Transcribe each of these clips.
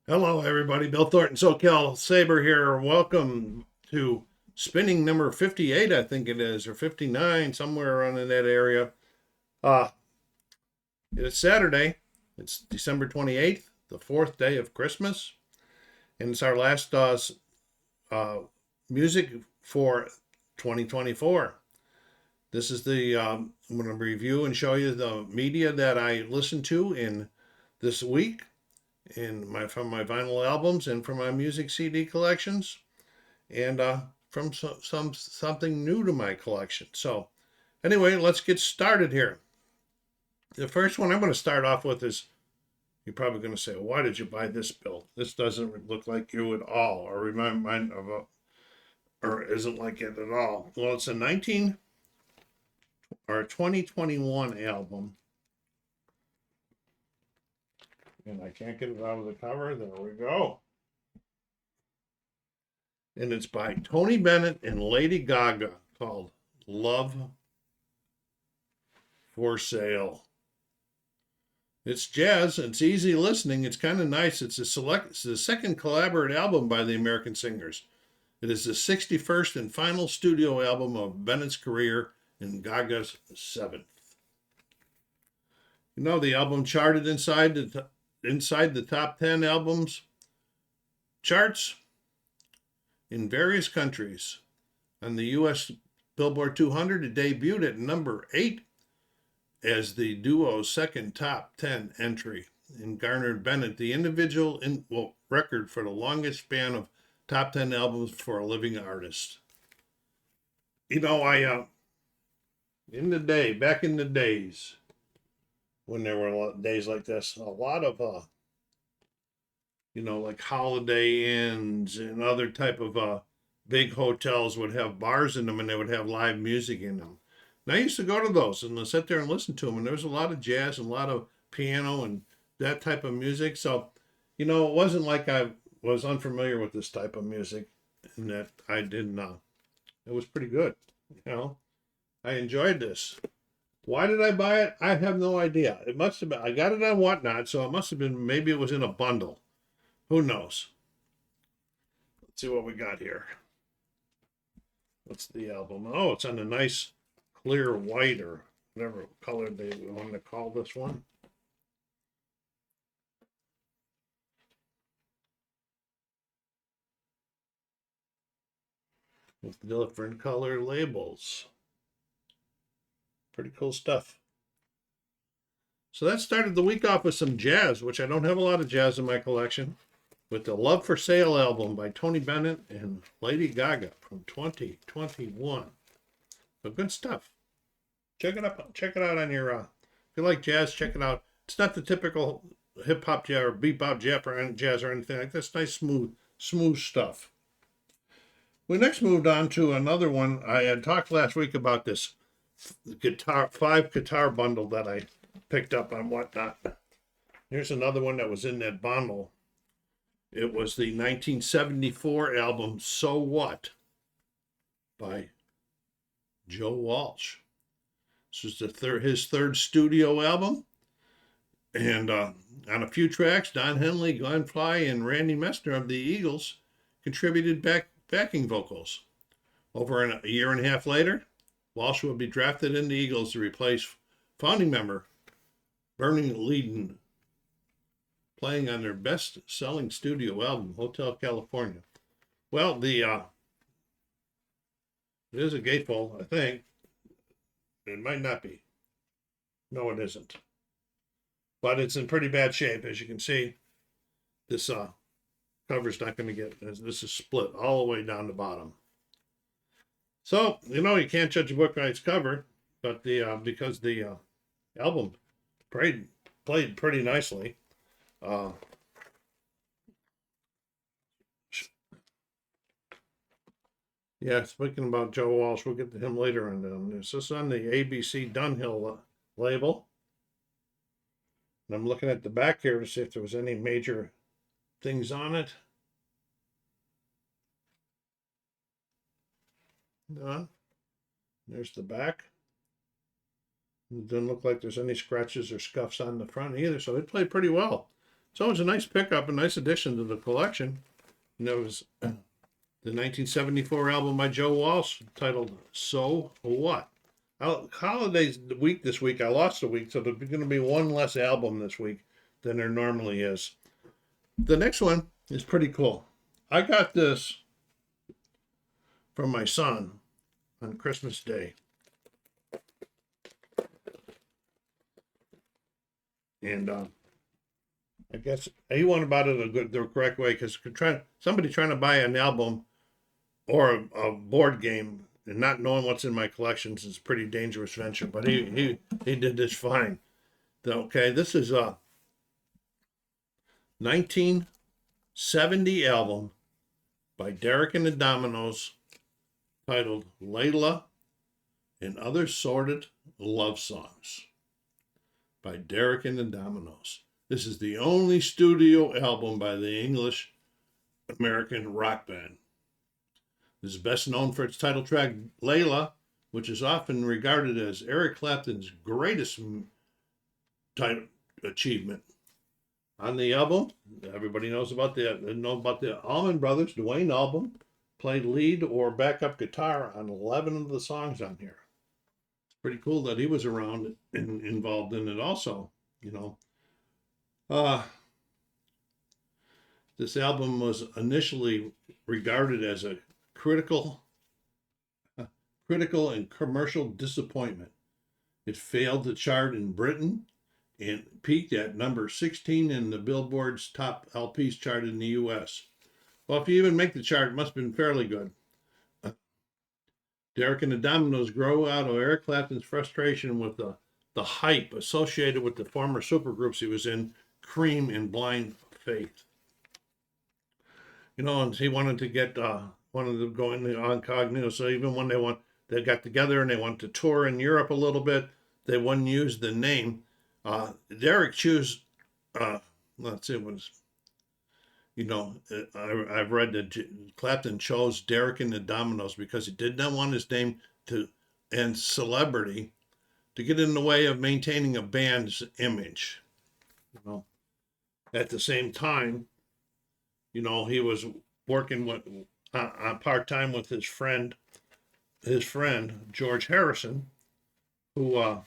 Hello, everybody. Bill Thornton, SoCalSabre here. Welcome to spinning number 58, I think it is, or 59, somewhere around in that area. Uh, it's Saturday. It's December 28th, the fourth day of Christmas. And it's our last uh, music for 2024. This is I'm going to review and show you the media that I listened to in this week from my vinyl albums and from my music CD collections, and from something new to my collection. So, anyway, let's get started here. The first one I'm going to start off with is you're probably going to say, "Why did you buy this, Bill? This doesn't look like you at all, or remind me of a, or isn't like it at all." Well, it's a 2021 album, and I can't get it out of the cover. There we go. And it's by Tony Bennett and Lady Gaga, called Love for Sale. It's jazz. It's easy listening. It's kind of nice. It's the second collaborative album by the American singers. It is the 61st and final studio album of Bennett's career and Gaga's 7th. You know, the album charted inside the top 10 albums charts in various countries. On the U.S. Billboard 200, it debuted at number 8 as the duo's second top 10 entry, and garnered Bennett the individual record for the longest span of top 10 albums for a living artist. You know, back in the days, when there were days like this, a lot of, like Holiday Inns and other type of big hotels would have bars in them, and they would have live music in them. And I used to go to those and sit there and listen to them, and there was a lot of jazz and a lot of piano and that type of music. So, it wasn't like I was unfamiliar with this type of music, and that I didn't. It was pretty good. I enjoyed this. Why did I buy it? I have no idea. It must have been, I got it on Whatnot, so it must have been, maybe it was in a bundle. Who knows? Let's see what we got here. What's the album? Oh, it's on a nice clear white, or whatever color they want to call this one. With different color labels. Pretty cool stuff. So that started the week off with some jazz, which I don't have a lot of jazz in my collection, with the Love for Sale album by Tony Bennett and Lady Gaga from 2021. So good stuff. Check it out. Check it out on your. If you like jazz, check it out. It's not the typical hip hop jazz or bebop jazz or anything like this. Nice, smooth stuff. We next moved on to another one. I had talked last week about this five guitar bundle that I picked up on Whatnot. Here's another one that was in that bundle. It was the 1974 album So What by Joe Walsh. This is his third studio album. And on a few tracks, Don Henley, Glenn Frey, and Randy Messner of the Eagles contributed backing vocals. Over a year and a half later, Walsh would be drafted in the Eagles to replace founding member Bernie Leadon, playing on their best-selling studio album, Hotel California. Well, it is a gatefold, I think. It might not be. No, it isn't. But it's in pretty bad shape, as you can see. This cover's not going to get. This is split all the way down the bottom. So you can't judge a book by its cover, but because the album played pretty nicely. Yeah, speaking about Joe Walsh, we'll get to him later on. This is on the ABC Dunhill label. And I'm looking at the back here to see if there was any major things on it. There's the back. It doesn't look like there's any scratches or scuffs on the front either, so it played pretty well. So it was a nice pickup, a nice addition to the collection. And that was the 1974 album by Joe Walsh titled So What? Holidays week this week, I lost a week, so there's going to be one less album this week than there normally is. The next one is pretty cool. I got this from my son on Christmas Day. And I guess he went about it the correct way, because somebody trying to buy an album or a board game and not knowing what's in my collections is a pretty dangerous venture. But he did this fine. Okay, this is a 1970 album by Derek and the Dominoes titled Layla and Other Sordid Love Songs by Derek and the Dominoes. This is the only studio album by the English American rock band. This is best known for its title track, Layla, which is often regarded as Eric Clapton's greatest achievement. On the album, everybody knows about the Allman Brothers. Dwayne Allman played lead or backup guitar on 11 of the songs on here. It's pretty cool that he was around and involved in it also, you know. This album was initially regarded as a critical and commercial disappointment. It failed to chart in Britain and peaked at number 16 in the Billboard's top LPs chart in the U.S. Well, if you even make the chart, it must have been fairly good. Derek and the Dominoes grow out of Eric Clapton's frustration with the hype associated with the former supergroups he was in, Cream and Blind Faith. You know, and he wanted to go in the incognito. So even when they got together and they wanted to tour in Europe a little bit, they wouldn't use the name. Derek chose, let's see, it was, you know, I've read that Clapton chose Derek and the Dominoes because he did not want his name and celebrity to get in the way of maintaining a band's image. You know, at the same time, you know, he was working with part-time with his friend George Harrison, who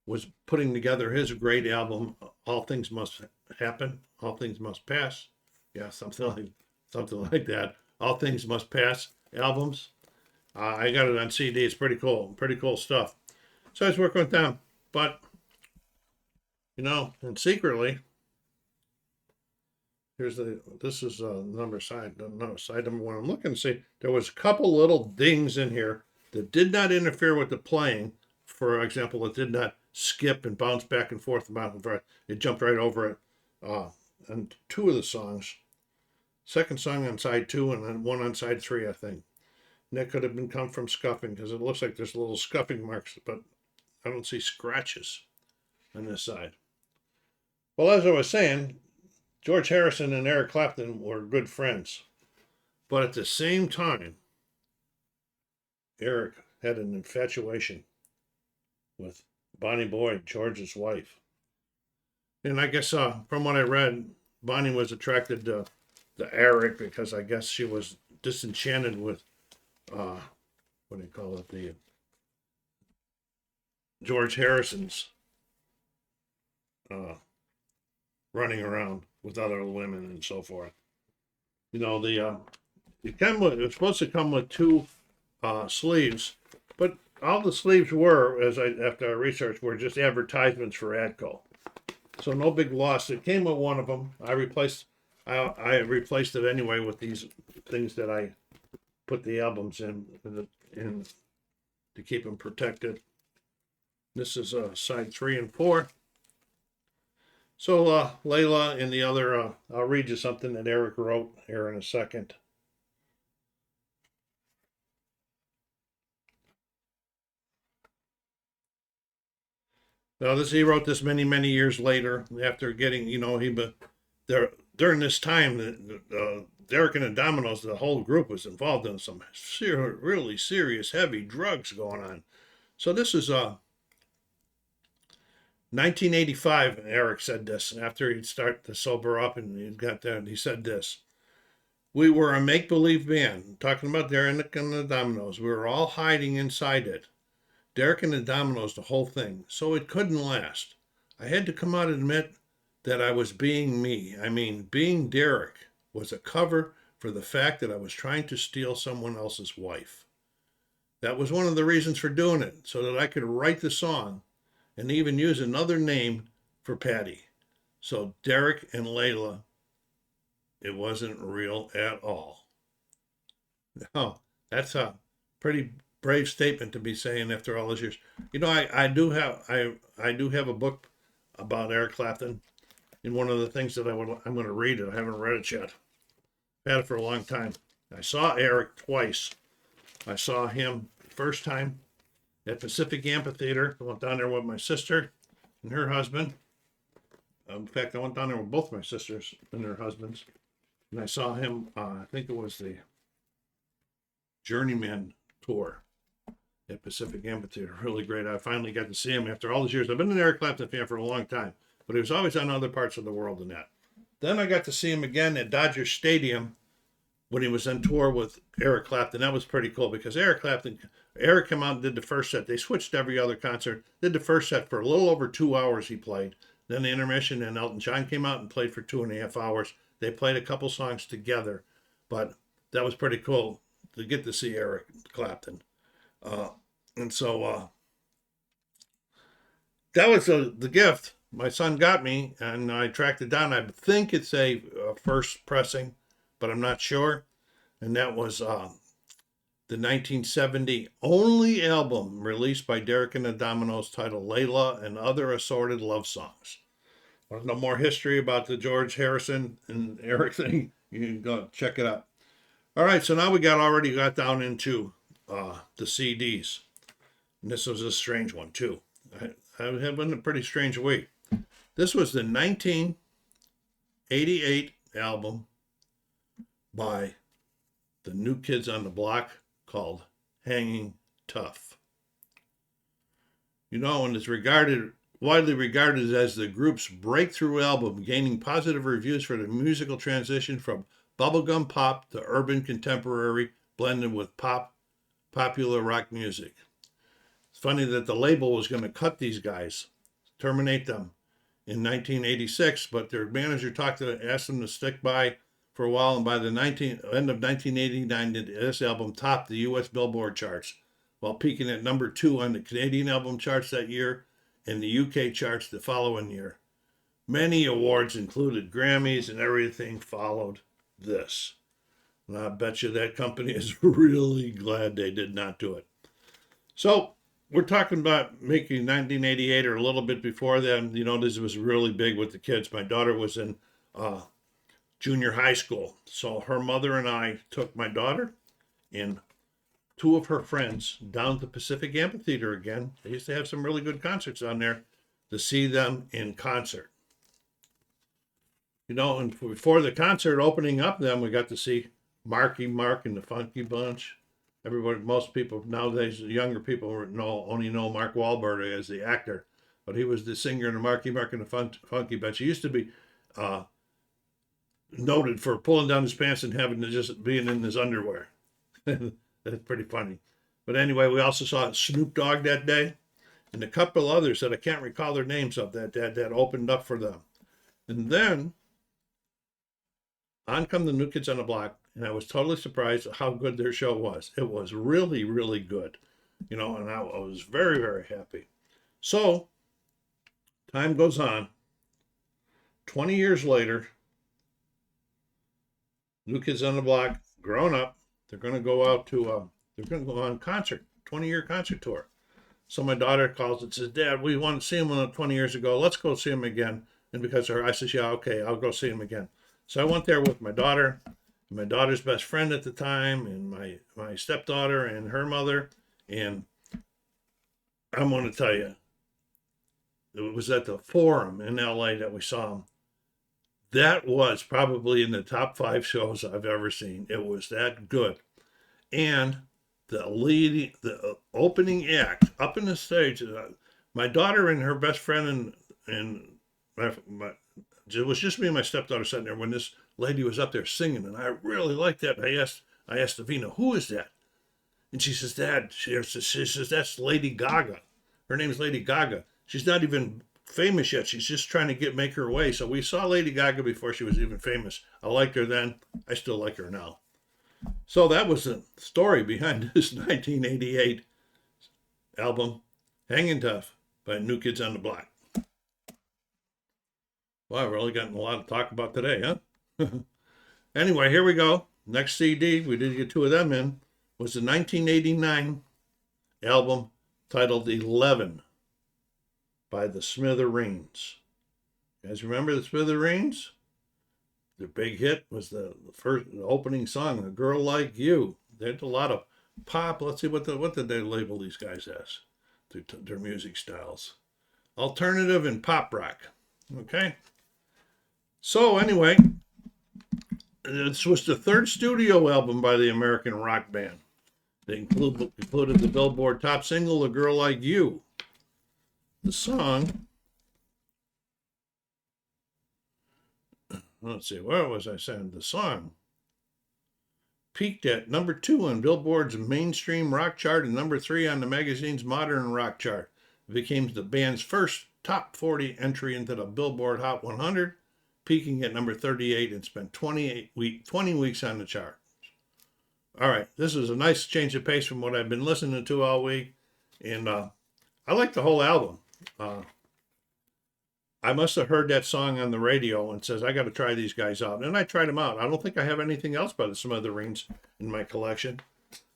was putting together his great album, All Things Must Happen, All Things Must Pass. Yeah, something like that. All Things Must Pass albums. I got it on CD. It's pretty cool stuff. So I was working with them, but you know, and secretly, this is side number one. I'm looking to see, there was a couple little dings in here that did not interfere with the playing. For example, it did not skip and bounce back and forth. It jumped right over it. And two of the songs, second song on side 2 and then one on side 3, I think. And that could have come from scuffing, because it looks like there's little scuffing marks, but I don't see scratches on this side. Well, as I was saying, George Harrison and Eric Clapton were good friends. But at the same time, Eric had an infatuation with Bonnie Boyd, George's wife. And I guess from what I read, Bonnie was attracted to Eric because I guess she was disenchanted with, what do you call it, the George Harrison's running around with other women and so forth. You know, it was supposed to come with 2 sleeves, but all the sleeves were, after I researched, were just advertisements for Adco. So no big loss. It came with one of them. I replaced it anyway with these things that I put the albums in to keep them protected. This is side 3 and 4. So Layla and the other, I'll read you something that Eric wrote here in a second. Now he wrote this many years later, after getting, you know, during this time, Derek and the Dominoes, the whole group was involved in some really serious, heavy drugs going on. So this is 1985, Eric said this after he'd start to sober up and he got there, and he said this. We were a make-believe band, talking about Derek and the Dominoes. We were all hiding inside it. Derek and the Dominoes, the whole thing. So it couldn't last. I had to come out and admit that I was being me. I mean, being Derek was a cover for the fact that I was trying to steal someone else's wife. That was one of the reasons for doing it, so that I could write the song and even use another name for Patty. So Derek and Layla, it wasn't real at all. No, that's a pretty brave statement to be saying after all those years. You know, I do have a book about Eric Clapton. And one of the things that I'm going to read it. I haven't read it yet. I've had it for a long time. I saw Eric twice. I saw him first time at Pacific Amphitheater. I went down there with my sister and her husband. In fact, I went down there with both my sisters and their husbands. And I saw him, I think it was the Journeyman tour at Pacific Amphitheater. Really great. I finally got to see him after all these years. I've been an Eric Clapton fan for a long time, but he was always on other parts of the world than that. Then I got to see him again at Dodger Stadium when he was on tour with Eric Clapton. That was pretty cool because Eric came out and did the first set. They switched every other concert, did the first set for a little over 2 hours he played. Then the intermission, and Elton John came out and played for 2.5 hours. They played a couple songs together, but that was pretty cool to get to see Eric Clapton. And so that was the gift my son got me, and I tracked it down. I think it's a first pressing, but I'm not sure. And that was the 1970 only album released by Derek and the Dominoes titled Layla and Other Assorted Love Songs. Want to know more history about the George Harrison and Eric thing? You can go check it out. All right, so now we already got down into the CDs. And this was a strange one, too. I have been a pretty strange week. This was the 1988 album by the New Kids on the Block called Hanging Tough. You know, and it's widely regarded as the group's breakthrough album, gaining positive reviews for the musical transition from bubblegum pop to urban contemporary, blended with popular rock music. It's funny that the label was going to cut these guys, terminate them in 1986, but their manager asked them to stick by for a while, and by the end of 1989, this album topped the U.S. Billboard charts, while peaking at number 2 on the Canadian album charts that year and the UK charts the following year. Many awards included Grammys, and everything followed this. And I bet you that company is really glad they did not do it. So we're talking about making 1988 or a little bit before then. You know, this was really big with the kids. My daughter was in junior high school. So her mother and I took my daughter and 2 of her friends down to Pacific Amphitheater again. They used to have some really good concerts on there to see them in concert. You know, and before the concert opening up, then we got to see Marky Mark and the Funky Bunch. Most people nowadays, younger people only know Mark Wahlberg as the actor, but he was the singer in the Marky Mark and the Funky Bunch. He used to be noted for pulling down his pants and having to just being in his underwear. That's pretty funny. But anyway, we also saw Snoop Dogg that day, and a couple others that I can't recall their names of that opened up for them. And then on come the New Kids on the Block, and I was totally surprised at how good their show was. It was really, really good, you know, and I was very, very happy. So time goes on. 20 years later, New Kids on the Block, grown up, they're going to go out to, they're going to go on concert, 20-year concert tour. So my daughter calls and says, Dad, we want to see him 20 years ago. Let's go see him again. And because I says, yeah, okay, I'll go see him again. So I went there with my daughter, and my daughter's best friend at the time, and my stepdaughter and her mother. And I'm going to tell you, it was at the Forum in LA that we saw him. That was probably in the top 5 shows I've ever seen. It was that good. And the opening act up in the stage, my daughter and her best friend and and it was just me and my stepdaughter sitting there when this lady was up there singing, and I really liked that. I asked Davina, who is that? And she says, Dad, she says, that's Lady Gaga. Her name is Lady Gaga. She's not even famous yet. She's just trying to make her way. So we saw Lady Gaga before she was even famous. I liked her then. I still like her now. So that was the story behind this 1988 album, Hanging Tough by New Kids on the Block. Wow, we're really getting a lot to talk about today, huh? Anyway, here we go. Next CD, we did get two of them in, was the 1989 album titled 11 by the Smithereens. You guys remember the Smithereens? Their big hit was the opening song, A Girl Like You. They had a lot of pop. Let's see, what did they label these guys as? Their music styles. Alternative and pop rock. Okay? So anyway, this was the third studio album by the American rock band. They included the Billboard top single, A Girl Like You. The song, let's see, where was I saying? The song peaked at number 2 on Billboard's mainstream rock chart and number 3 on the magazine's modern rock chart. It became the band's first top 40 entry into the Billboard Hot 100, peaking at number 38 and spent 20 weeks on the chart. All right, this is a nice change of pace from what I've been listening to all week, and I like the whole album. I must have heard that song on the radio and says, I got to try these guys out. And I tried them out. I don't think I have anything else by the Smithereens in my collection,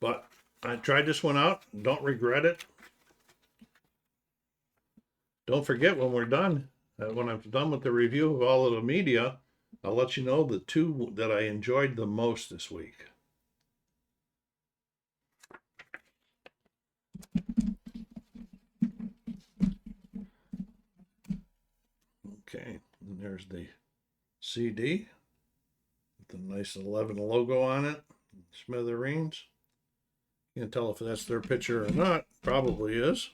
but I tried this one out. Don't regret it. Don't forget, when we're done, when I'm done with the review of all of the media, I'll let you know the two that I enjoyed the most this week. Okay, and there's the CD with the nice 11 logo on it. Smithereens. Can't tell if that's their picture or not. Probably is.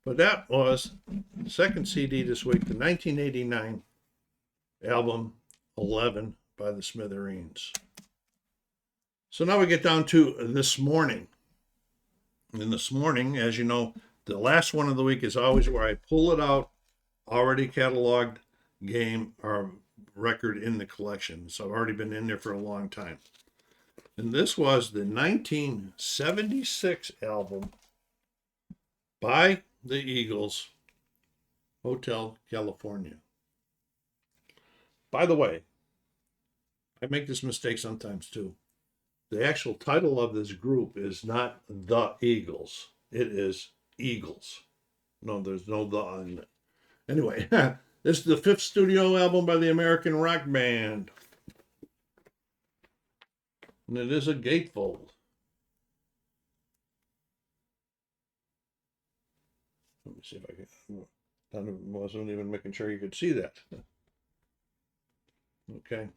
But that was the second CD this week, the 1989 album 11 by the Smithereens. So now we get down to this morning. And this morning, as you know, the last one of the week is always where I pull it out, already cataloged game or record in the collection. So I've already been in there for a long time. And this was the 1976 album by the Eagles, Hotel California. By the way, I make this mistake sometimes too. The actual title of this group is not The Eagles. It is Eagles. No, there's no the on it. Anyway, this is the 5th studio album by the American rock band. And it is a gatefold. Let me see if I can. I wasn't even making sure you could see that. Okay.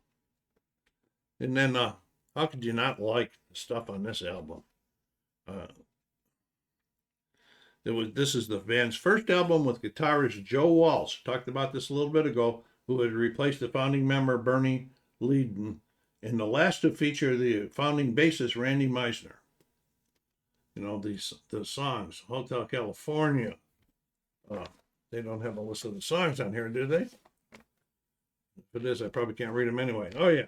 And then, how could you not like the stuff on this album? This is the band's first album with guitarist Joe Walsh. Talked about this a little bit ago, who had replaced the founding member Bernie Leadon, and the last to feature the founding bassist Randy Meisner. You know, the songs, Hotel California. They don't have a list of the songs on here, do they? If it is, I probably can't read them anyway. Oh, yeah.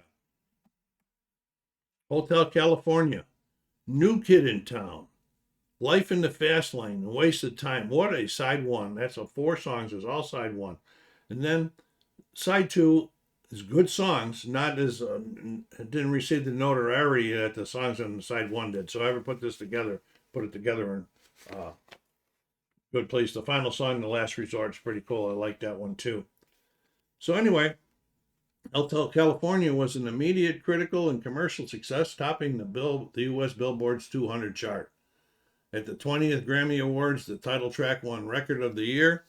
Hotel California, New Kid in Town, Life in the Fast Lane, and Wasted Time. What a side one. That's 4 songs. It was all side one. And then side 2 is good songs, not as, it didn't receive the notoriety that the songs on the side 1 did. So I ever put it together and good place. The final song, The Last Resort, is pretty cool. I like that one too. So anyway, Hotel California was an immediate critical and commercial success, topping the U.S. Billboard's 200 chart. At the 20th Grammy Awards, the title track won Record of the Year,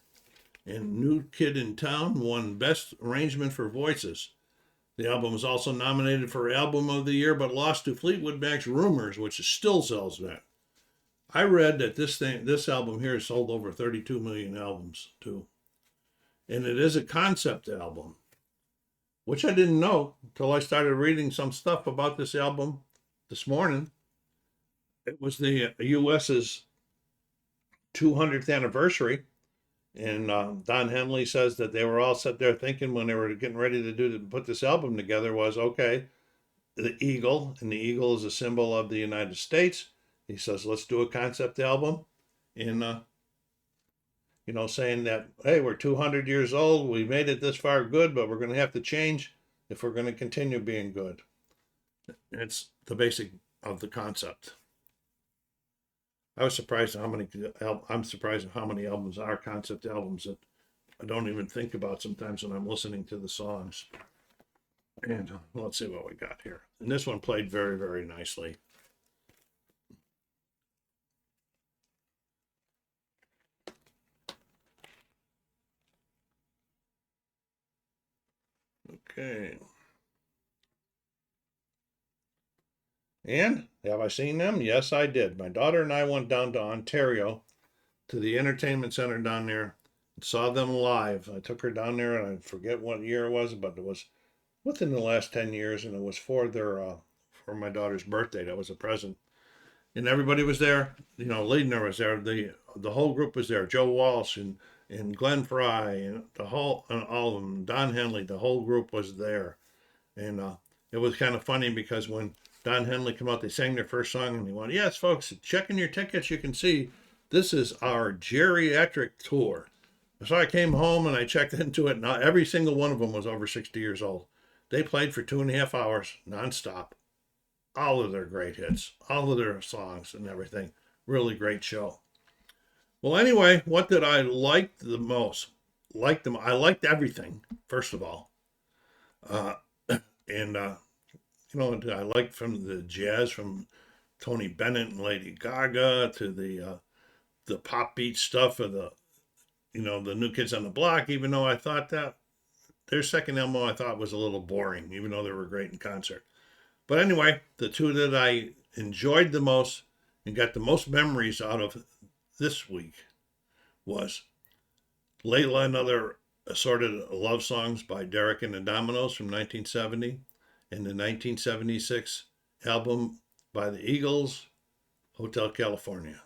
and New Kid in Town won Best Arrangement for Voices. The album was also nominated for Album of the Year, but lost to Fleetwood Mac's Rumors, which still sells that. I read that this album here sold over 32 million albums too. and it is a concept album, which I didn't know until I started reading some stuff about this album this morning. It was the U.S.'s 200th anniversary, and Don Henley says that they were all sat there thinking when they were getting ready to put this album together was, okay, the eagle, and the eagle is a symbol of the United States. He says, let's do a concept album in, saying that, hey, we're 200 years old, we made it this far good, but we're going to have to change if we're going to continue being good. It's the basic of the concept. I'm surprised at how many albums are concept albums that I don't even think about sometimes when I'm listening to the songs. And let's see what we got here. And this one played very, very nicely. Okay. And have I seen them? Yes, I did. My daughter and I went down to Ontario to the entertainment center down there and saw them live. I took her down there, and I forget what year it was, but it was within the last 10 years, and it was for for my daughter's birthday. That was a present. And everybody was there. Leadner was there. The whole group was there. Joe Walsh and Glenn Fry and all of them. Don Henley. The whole group was there, and it was kind of funny because when Don Henley came out, they sang their first song, and they went, "Yes, folks, check in your tickets. You can see this is our geriatric tour." So I came home and I checked into it. Now every single one of them was over 60 years old. They played for 2.5 hours nonstop. All of their great hits, all of their songs and everything. Really great show. Well, anyway, what did I like the most? I liked everything, first of all. And I liked from the jazz from Tony Bennett and Lady Gaga to the pop beat stuff of the New Kids on the Block, even though I thought that their second album I thought was a little boring, even though they were great in concert. But anyway, the two that I enjoyed the most and got the most memories out of this week was Layla and Other Assorted Love Songs by Derek and the Dominoes from 1970 and the 1976 album by the Eagles, Hotel California.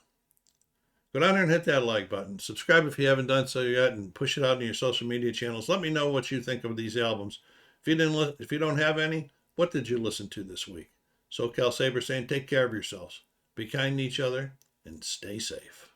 Go down there and hit that like button. Subscribe if you haven't done so yet, and push it out in your social media channels. Let me know what you think of these albums. If you don't have any, what did you listen to this week? SoCalSabre saying, take care of yourselves, be kind to each other, and stay safe.